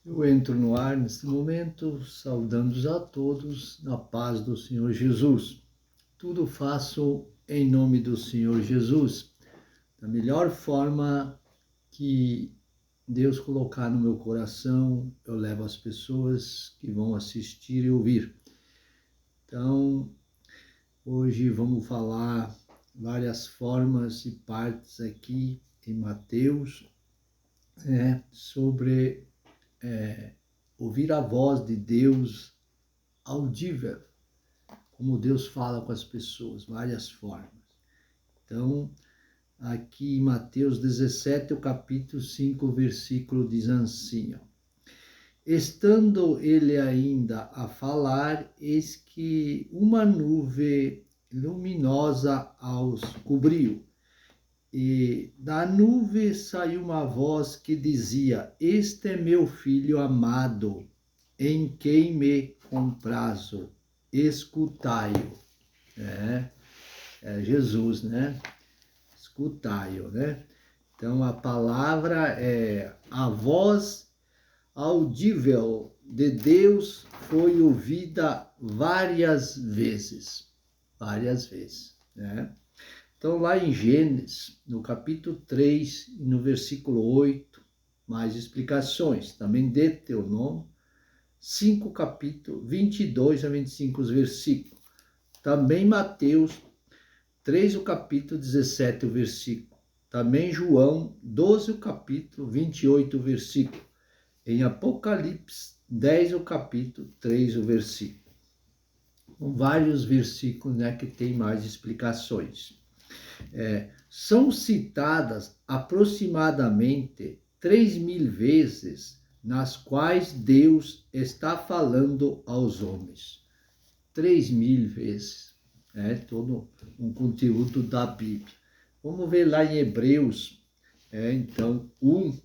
Eu entro no ar neste momento, saudando-os a todos na paz do Senhor Jesus. Tudo faço em nome do Senhor Jesus, da melhor forma que Deus colocar no meu coração, eu levo às pessoas que vão assistir e ouvir. Então, hoje vamos falar várias formas e partes aqui em Mateus, sobre ouvir a voz de Deus audível, como Deus fala com as pessoas, várias formas. Então, aqui em Mateus 17, o capítulo 5, o versículo diz assim, ó: Estando ele ainda a falar, eis que uma nuvem luminosa os cobriu. E da nuvem saiu uma voz que dizia: Este é meu filho amado, em quem me comprazo, escutai-o. É Jesus, né? Escutai-o, né? Então a palavra é a voz audível de Deus foi ouvida várias vezes, né? Então, lá em Gênesis, no capítulo 3, no versículo 8, mais explicações. Também Deuteronômio 5, capítulo 22 a 25 os versículos. Também Mateus 3, o capítulo 17, o versículo. Também João 12, o capítulo 28, o versículo. Em Apocalipse 10, o capítulo 3, o versículo. Vários versículos, né, que tem mais explicações. São citadas aproximadamente 3.000 vezes nas quais Deus está falando aos homens. 3.000 vezes, todo um conteúdo da Bíblia. Vamos ver lá em Hebreus, então, 1,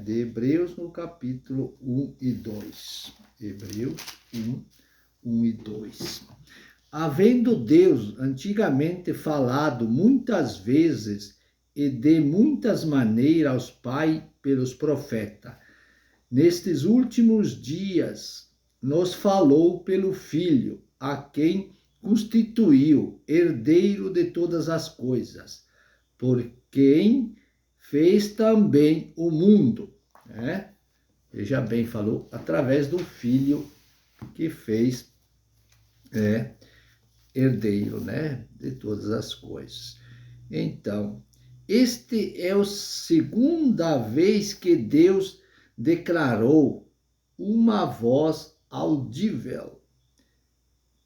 de Hebreus no capítulo 1 e 2. Hebreus 1 e 2. Havendo Deus antigamente falado muitas vezes e de muitas maneiras aos pais pelos profetas, nestes últimos dias nos falou pelo Filho, a quem constituiu herdeiro de todas as coisas, por quem fez também o mundo. Veja bem, falou através do Filho que fez herdeiro, de todas as coisas. Então, este é a segunda vez que Deus declarou uma voz audível,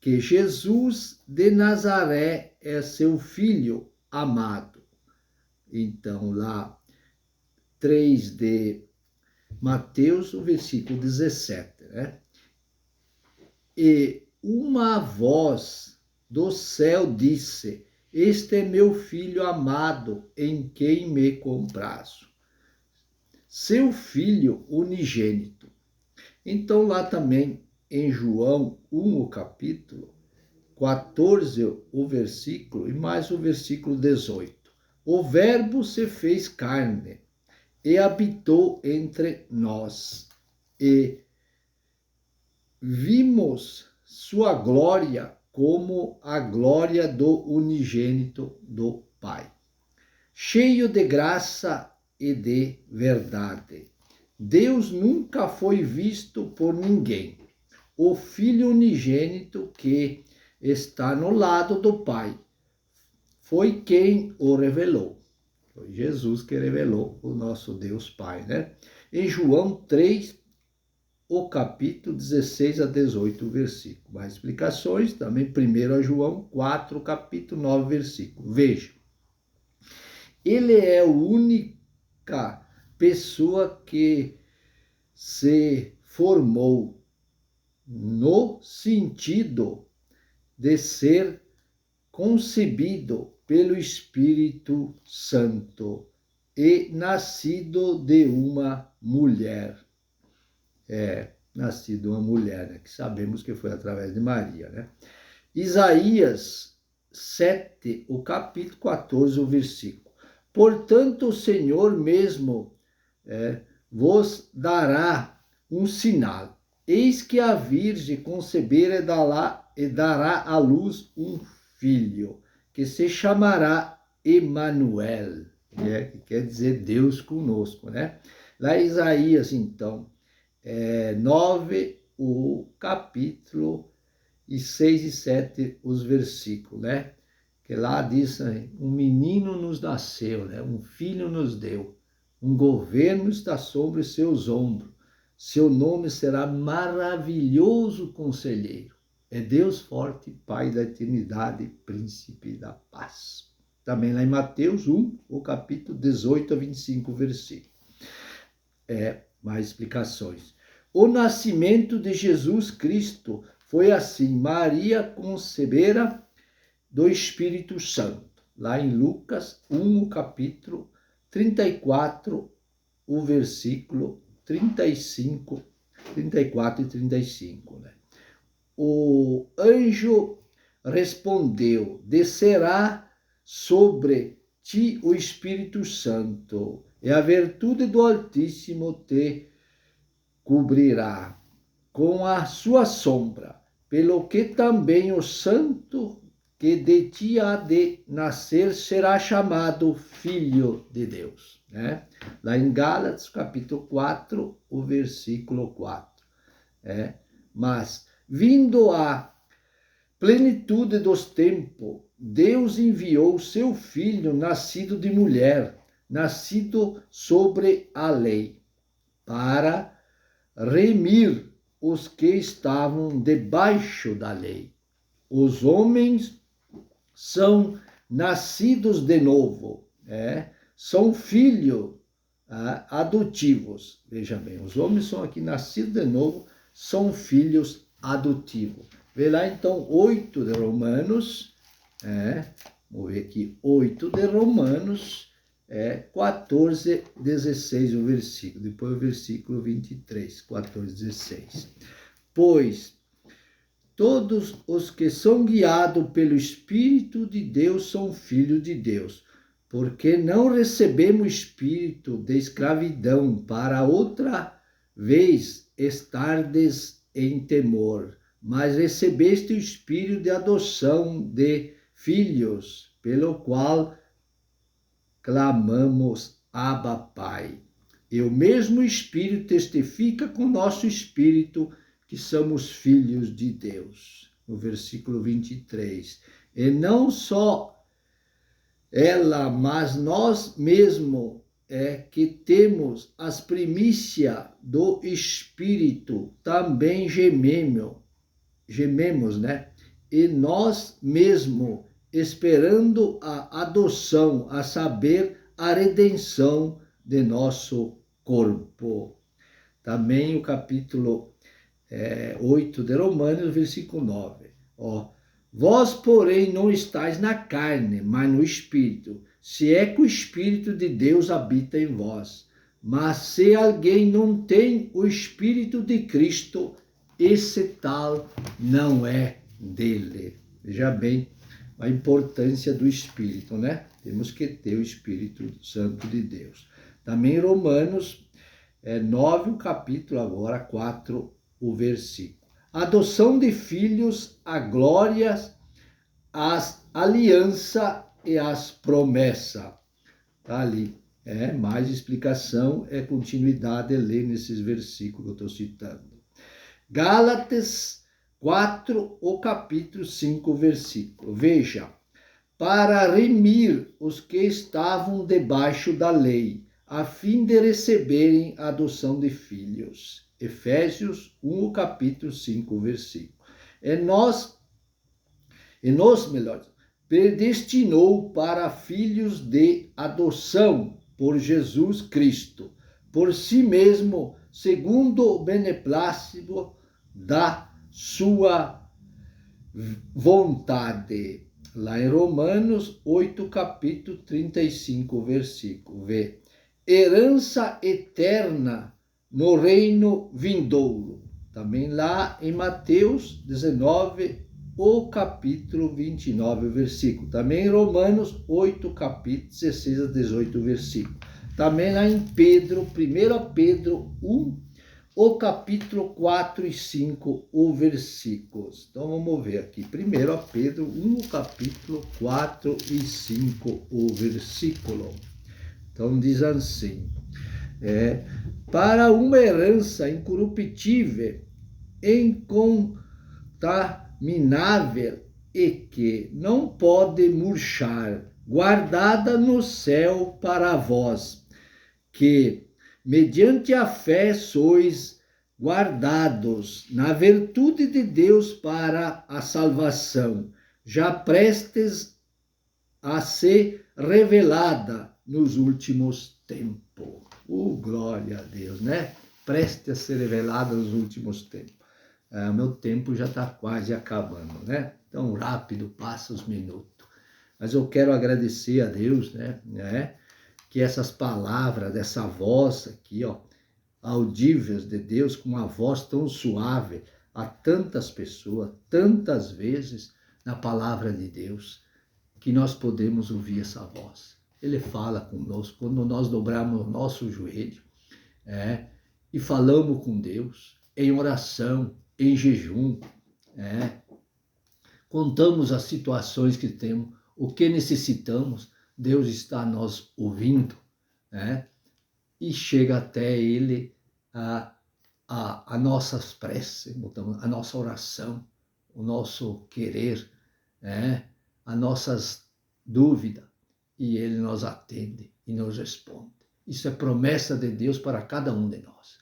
que Jesus de Nazaré é seu filho amado. Então, lá 3 de Mateus, o versículo 17, E uma voz do céu disse: Este é meu filho amado, em quem me comprazo. Seu filho unigênito. Então, lá também em João 1, o capítulo 14, o versículo, e mais o versículo 18. O Verbo se fez carne e habitou entre nós, e vimos sua glória como a glória do unigênito do Pai, cheio de graça e de verdade. Deus nunca foi visto por ninguém. O Filho unigênito que está no lado do Pai foi quem o revelou. Foi Jesus que revelou o nosso Deus Pai, Em João 3, o capítulo 16 a 18, versículo. Mais explicações, também 1 João 4, capítulo 9, versículo. Veja, ele é a única pessoa que se formou no sentido de ser concebido pelo Espírito Santo e nascido de uma mulher. Nascido uma mulher, que sabemos que foi através de Maria, Isaías 7, o capítulo 14, o versículo. Portanto, o Senhor mesmo vos dará um sinal. Eis que a Virgem conceberá e dará à luz um filho, que se chamará Emanuel, que quer dizer Deus conosco, né? Lá em Isaías, então, 9, o capítulo, e 6 e 7, os versículos, né? Que lá diz, um menino nos nasceu, né? Um filho nos deu, um governo está sobre seus ombros, seu nome será maravilhoso conselheiro, é Deus forte, Pai da eternidade, príncipe da paz. Também lá em Mateus 1, o capítulo 18 a 25, versículo. Mais explicações. O nascimento de Jesus Cristo foi assim: Maria concebera do Espírito Santo. Lá em Lucas 1, o capítulo 34, o versículo 34 e 35. Né? O anjo respondeu: descerá sobre ti o Espírito Santo, e a virtude do Altíssimo te cobrirá com a sua sombra, pelo que também o santo que de ti há de nascer será chamado Filho de Deus. Né? Lá em Gálatas, capítulo 4, o versículo 4. Mas, vindo a plenitude dos tempos, Deus enviou seu Filho, nascido de mulher, nascido sobre a lei, para remir os que estavam debaixo da lei. Os homens são nascidos de novo, são filhos adotivos. Veja bem, os homens são aqui nascidos de novo, são filhos adotivos. Vê lá então 8 de Romanos, vou ver aqui, 8 de Romanos, 14, 16 o versículo, depois o versículo 23, 14, 16. Pois todos os que são guiados pelo Espírito de Deus são filhos de Deus, porque não recebemos espírito de escravidão para outra vez estardes em temor, mas recebeste o espírito de adoção de filhos, pelo qual clamamos: Abba, Pai. E o mesmo Espírito testifica com nosso espírito que somos filhos de Deus. No versículo 23. E não só ela, mas nós mesmos que temos as primícias do Espírito, também gememos, né? E nós mesmos esperando a adoção, a saber, a redenção de nosso corpo. Também o capítulo 8 de Romanos, versículo 9. Vós, porém, não estáis na carne, mas no Espírito, se é que o Espírito de Deus habita em vós. Mas se alguém não tem o Espírito de Cristo, esse tal não é dele. Veja bem a importância do Espírito, né? Temos que ter o Espírito Santo de Deus. Também Romanos 9, o capítulo agora, 4, o versículo. Adoção de filhos, a glórias, as aliança e as promessas. Tá ali. Mais explicação, continuidade, ler nesses versículos que eu estou citando. Gálatas 4, o capítulo 5, versículo. Veja, para remir os que estavam debaixo da lei, a fim de receberem a adoção de filhos. Efésios 1, capítulo 5, versículo. E nos predestinou para filhos de adoção por Jesus Cristo, por si mesmo, segundo o beneplácito da sua vontade. Lá em Romanos 8, capítulo 35, versículo. Vê. Herança eterna no reino vindouro. Também lá em Mateus 19, o capítulo 29, versículo. Também em Romanos 8, capítulo 16 a 18, versículo. Também lá em Pedro, 1 Pedro 1, o capítulo 4 e 5, os versículos. Então vamos ver aqui. Primeiro a Pedro 1, capítulo 4 e 5, o versículo. Então diz assim, para uma herança incorruptível, incontaminável e que não pode murchar, guardada no céu para vós, que mediante a fé sois guardados na virtude de Deus para a salvação, já prestes a ser revelada nos últimos tempos. Glória a Deus, né? Preste a ser revelada nos últimos tempos. O meu tempo já está quase acabando, né? Tão rápido passa os minutos. Mas eu quero agradecer a Deus, né? Que essas palavras dessa voz aqui, ó, audíveis de Deus, com uma voz tão suave a tantas pessoas, tantas vezes na palavra de Deus, que nós podemos ouvir essa voz. Ele fala conosco quando nós dobramos o nosso joelho, e falamos com Deus em oração, em jejum, contamos as situações que temos, o que necessitamos, Deus está nos ouvindo, e chega até Ele a nossas preces, a nossa oração, o nosso querer, as nossas dúvidas, e Ele nos atende e nos responde. Isso é promessa de Deus para cada um de nós.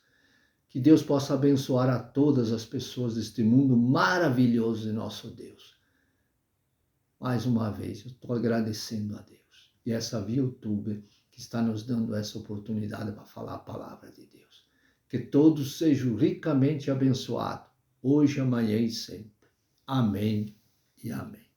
Que Deus possa abençoar a todas as pessoas deste mundo maravilhoso de nosso Deus. Mais uma vez, eu estou agradecendo a Deus. E essa via YouTube que está nos dando essa oportunidade para falar a palavra de Deus. Que todos sejam ricamente abençoados, hoje, amanhã e sempre. Amém e amém.